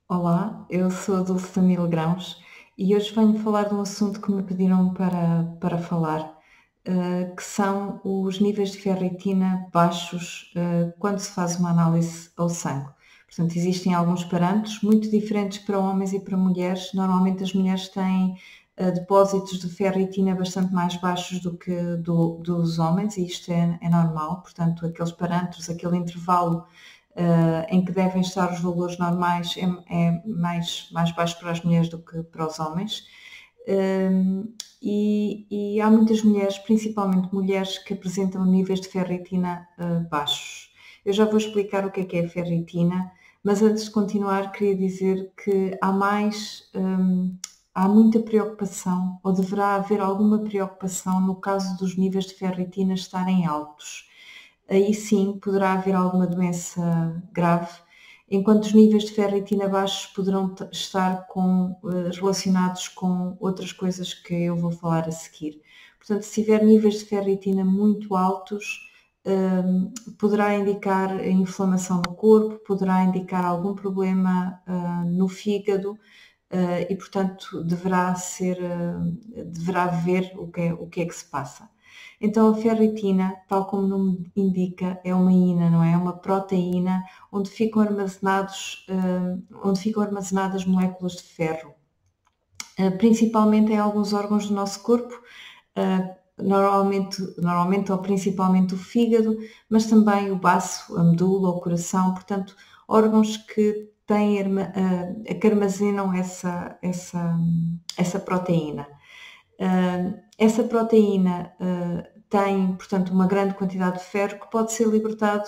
Olá, eu sou a Dulce da Mil Grãos e hoje venho falar de um assunto que me pediram para falar, que são os níveis de ferritina baixos, quando se faz uma análise ao sangue. Portanto, existem alguns parâmetros muito diferentes para homens e para mulheres. Normalmente as mulheres têm depósitos de ferritina bastante mais baixos do que dos homens e isto é normal. Portanto, aqueles parâmetros, aquele intervalo em que devem estar os valores normais é mais baixo para as mulheres do que para os homens. E há muitas mulheres, principalmente mulheres, que apresentam níveis de ferritina baixos. Eu já vou explicar o que é a ferritina, mas antes de continuar queria dizer que há muita preocupação, ou deverá haver alguma preocupação no caso dos níveis de ferritina estarem altos. Aí sim poderá haver alguma doença grave, enquanto os níveis de ferritina baixos poderão estar relacionados com outras coisas que eu vou falar a seguir. Portanto, se tiver níveis de ferritina muito altos, poderá indicar inflamação no corpo, poderá indicar algum problema no fígado, e portanto deverá ver o que é que se passa. Então a ferritina, tal como o nome indica, é uma ina, não é? É uma proteína onde ficam armazenadas moléculas de ferro, principalmente em alguns órgãos do nosso corpo, normalmente ou principalmente o fígado, mas também o baço, a medula, o coração, portanto, órgãos que armazenam essa proteína. Essa proteína tem, portanto, uma grande quantidade de ferro que pode ser libertado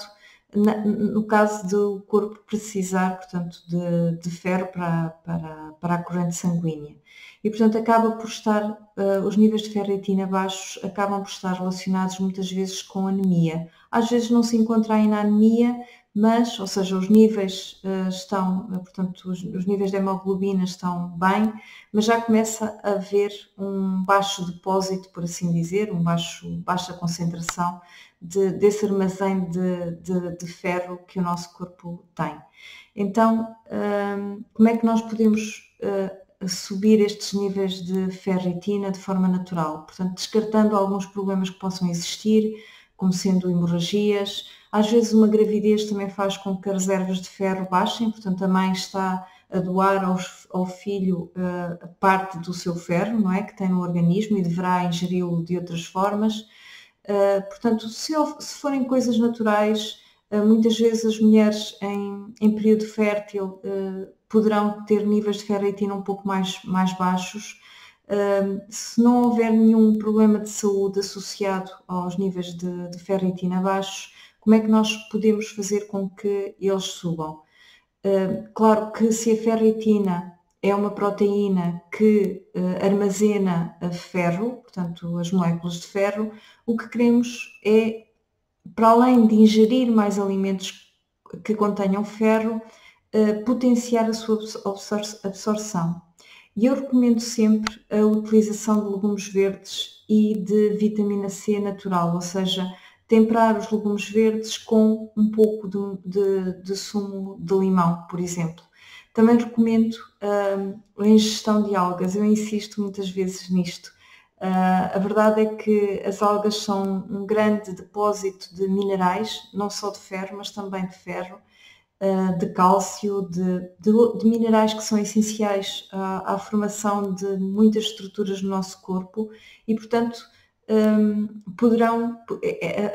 no caso do corpo precisar, portanto, de ferro para a corrente sanguínea. E, portanto, os níveis de ferritina baixos acabam por estar relacionados muitas vezes com anemia. Às vezes não se encontra ainda anemia, mas, ou seja, os níveis portanto, os níveis de hemoglobina estão bem, mas já começa a haver um baixo depósito, por assim dizer, baixa concentração desse armazém de ferro que o nosso corpo tem. Então, como é que nós podemos subir estes níveis de ferritina de forma natural? Portanto, descartando alguns problemas que possam existir, como sendo hemorragias. Às vezes uma gravidez também faz com que as reservas de ferro baixem, portanto a mãe está a doar ao filho parte do seu ferro, não é? Que tem no organismo e deverá ingeri-lo de outras formas. Portanto, se forem coisas naturais, muitas vezes as mulheres em período fértil poderão ter níveis de ferritina um pouco mais baixos. Se não houver nenhum problema de saúde associado aos níveis de ferritina baixos, como é que nós podemos fazer com que eles subam? Claro que se a ferritina é uma proteína que armazena ferro, portanto as moléculas de ferro, o que queremos é, para além de ingerir mais alimentos que contenham ferro, potenciar a sua absorção. E eu recomendo sempre a utilização de legumes verdes e de vitamina C natural, ou seja, temperar os legumes verdes com um pouco de sumo de limão, por exemplo. Também recomendo a ingestão de algas, eu insisto muitas vezes nisto. A verdade é que as algas são um grande depósito de minerais, não só de ferro, mas também de ferro, de cálcio, de minerais que são essenciais à formação de muitas estruturas no nosso corpo e, portanto,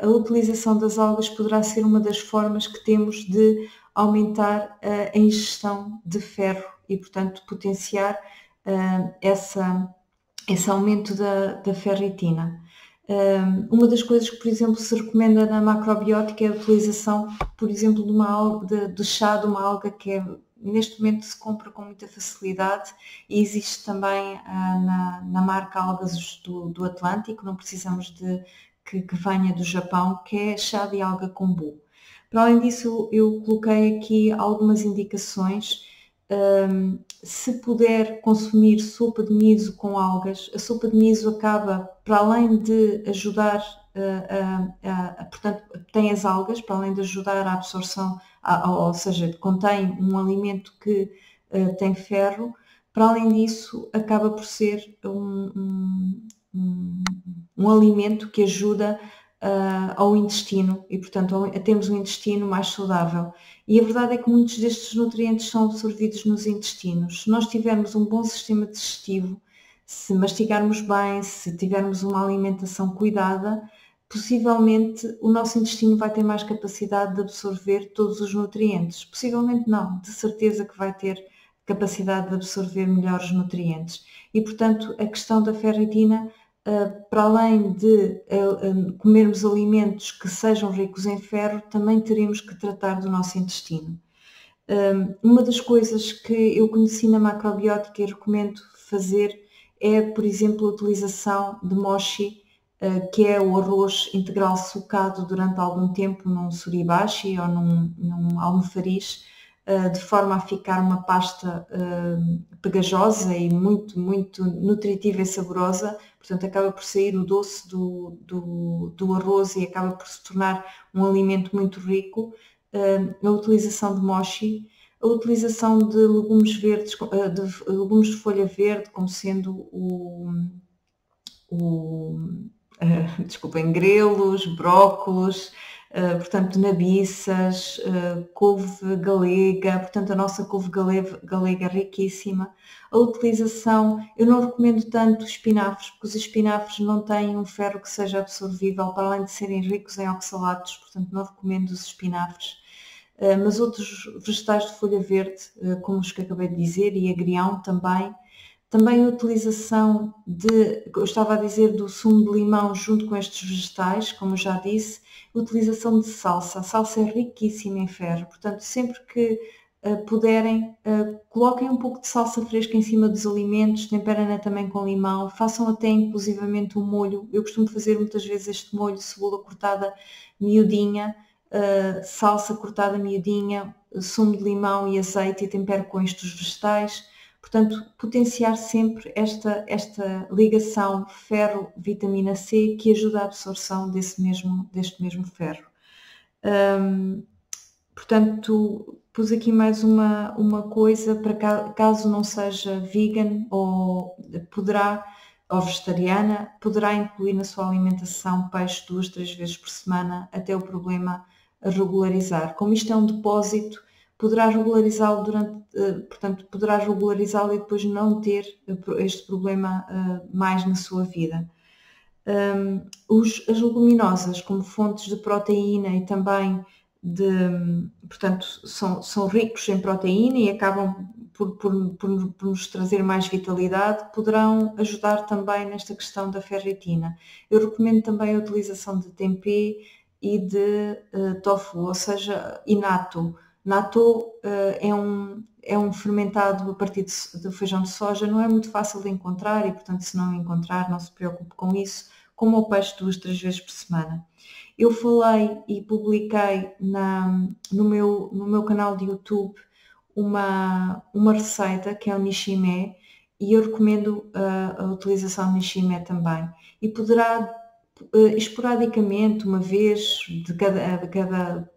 a utilização das algas poderá ser uma das formas que temos de aumentar a ingestão de ferro e, portanto, potenciar esse aumento da ferritina. Uma das coisas que, por exemplo, se recomenda na macrobiótica é a utilização, por exemplo, de chá de uma alga que neste momento se compra com muita facilidade e existe também na marca Algas do Atlântico, não precisamos que venha do Japão, que é chá de alga kombu. Para além disso, eu coloquei aqui algumas indicações. Se puder consumir sopa de miso com algas, a sopa de miso acaba, para além de ajudar, portanto, tem as algas, para além de ajudar a absorção, ou seja, contém um alimento que tem ferro. Para além disso, acaba por ser um alimento que ajuda ao intestino e, portanto, a termos um intestino mais saudável. E a verdade é que muitos destes nutrientes são absorvidos nos intestinos. Se nós tivermos um bom sistema digestivo, se mastigarmos bem, se tivermos uma alimentação cuidada, possivelmente o nosso intestino vai ter mais capacidade de absorver todos os nutrientes. Possivelmente não, de certeza que vai ter capacidade de absorver melhores nutrientes. E, portanto, a questão da ferritina, para além de comermos alimentos que sejam ricos em ferro, também teremos que tratar do nosso intestino. Uma das coisas que eu conheci na macrobiótica e recomendo fazer é, por exemplo, a utilização de mochi, que é o arroz integral socado durante algum tempo num suribachi ou num almofariz, de forma a ficar uma pasta pegajosa e muito, muito nutritiva e saborosa. Portanto, acaba por sair o doce do arroz e acaba por se tornar um alimento muito rico. A utilização de mochi, a utilização de legumes verdes, de legumes de folha verde, como sendo desculpem, grelos, brócolos, portanto, nabiças, couve galega, portanto, a nossa couve galega é riquíssima. A utilização, eu não recomendo tanto espinafres, porque os espinafres não têm um ferro que seja absorvível, para além de serem ricos em oxalatos, portanto, não recomendo os espinafres. Mas outros vegetais de folha verde, como os que acabei de dizer, e agrião também. Também a utilização eu estava a dizer, do sumo de limão junto com estes vegetais, como eu já disse, a utilização de salsa. A salsa é riquíssima em ferro, portanto, sempre que puderem, coloquem um pouco de salsa fresca em cima dos alimentos, temperem-na também com limão, façam até inclusivamente um molho. Eu costumo fazer muitas vezes este molho, cebola cortada miudinha, salsa cortada miudinha, sumo de limão e azeite, e tempero com estes vegetais. Portanto, potenciar sempre esta ligação ferro-vitamina C, que ajuda à absorção deste mesmo ferro. Portanto, pus aqui mais uma coisa para caso não seja vegan ou vegetariana, poderá incluir na sua alimentação peixe 2, 3 vezes por semana, até o problema regularizar. Como isto é um depósito, poderá regularizá-lo poderá regularizá-lo e depois não ter este problema mais na sua vida. As leguminosas como fontes de proteína e também portanto, são ricos em proteína e acabam por nos trazer mais vitalidade, poderão ajudar também nesta questão da ferritina. Eu recomendo também a utilização de tempê e de tofu, ou seja, e natto. Natto é um fermentado a partir de feijão de soja, não é muito fácil de encontrar e, portanto, se não encontrar, não se preocupe com isso, como o peixe 2, 3 vezes por semana. Eu falei e publiquei no meu canal de YouTube uma receita que é o nishimé, e eu recomendo a utilização de nishimé também. E poderá esporadicamente, uma vez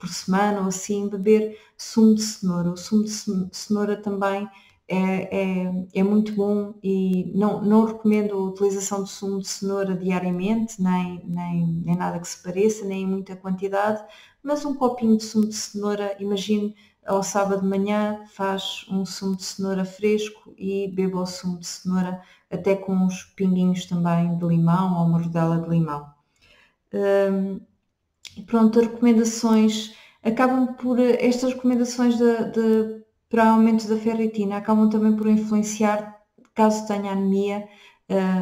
por semana ou assim, beber sumo de cenoura. O sumo de cenoura também é muito bom, e não recomendo a utilização de sumo de cenoura diariamente, nem nada que se pareça, nem em muita quantidade, mas um copinho de sumo de cenoura, imagine, ao sábado de manhã faz um sumo de cenoura fresco e beba o sumo de cenoura, até com uns pinguinhos também de limão ou uma rodela de limão. Pronto, as recomendações estas recomendações para aumento da ferritina acabam também por influenciar, caso tenha anemia.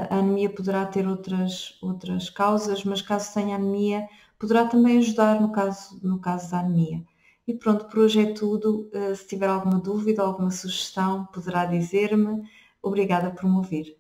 A anemia poderá ter outras causas, mas caso tenha anemia, poderá também ajudar no caso da anemia. E pronto, por hoje é tudo. Se tiver alguma dúvida, alguma sugestão, poderá dizer-me. Obrigada por me ouvir.